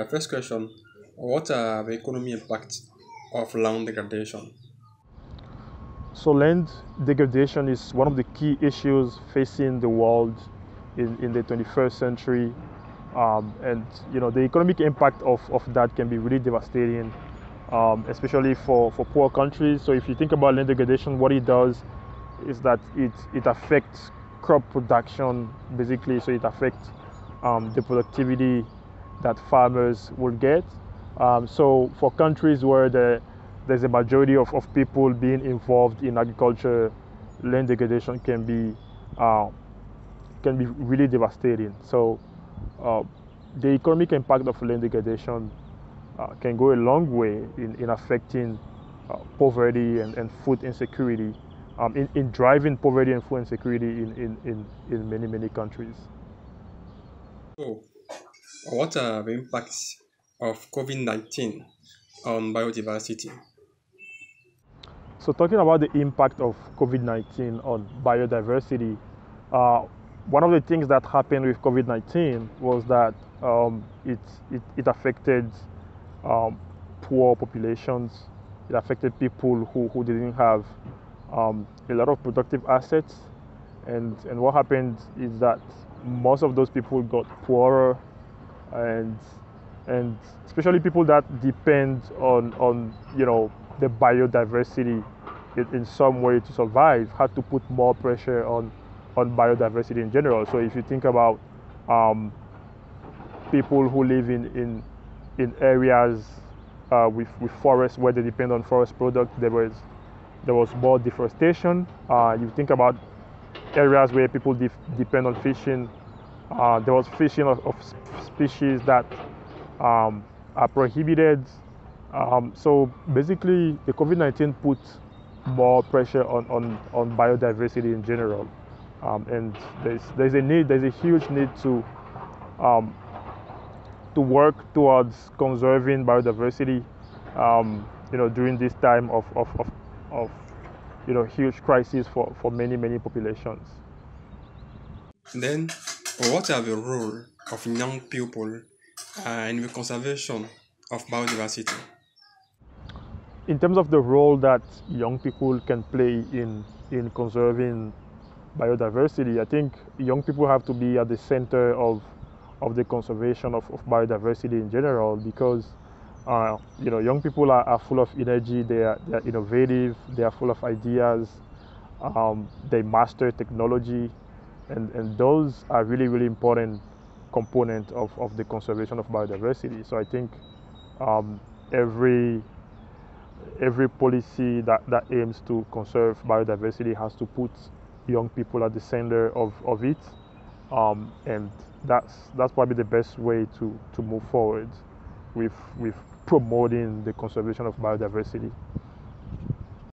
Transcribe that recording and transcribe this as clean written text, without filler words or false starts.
First question: what are the economic impacts of land degradation? So land degradation is one of the key issues facing the world in the 21st century. And the economic impact of that can be really devastating, especially for poor countries. So if you think about land degradation, what it does is that it affects crop production basically. So it affects the productivity that farmers will get. So for countries where there's a majority of people being involved in agriculture, land degradation uh, can be really devastating. So uh, the economic impact of land degradation can go a long way in affecting poverty and food insecurity, in driving poverty and food insecurity in many, many countries. So, what are the impacts of COVID-19 on biodiversity? So, talking about the impact of COVID 19 on biodiversity, uh, one of the things that happened with COVID 19 was that it affected um, poor populations. It affected people who didn't have a lot of productive assets. And what happened is that most of those people got poorer, and and especially people that depend on the biodiversity in some way to survive had to put more pressure on biodiversity in general. So if you think about um, people who live in areas with forests where they depend on forest products, there was more deforestation. You think about areas where people depend on fishing. There was fishing of species that are prohibited. So basically, the COVID-19 put more pressure on biodiversity in general, and there's a huge need um, to work towards conserving biodiversity. During this time of huge crisis for many, many populations. Then, what are the role of young people in the conservation of biodiversity? In terms of the role that young people can play in conserving biodiversity, I think young people have to be at the center of the conservation of biodiversity in general, because young people are full of energy. They are innovative. They are full of ideas. They master technology, and those are really, really important component of the conservation of biodiversity. So I think um, every every policy that aims to conserve biodiversity has to put young people at the center of it, and that's probably the best way to move forward with promoting the conservation of biodiversity.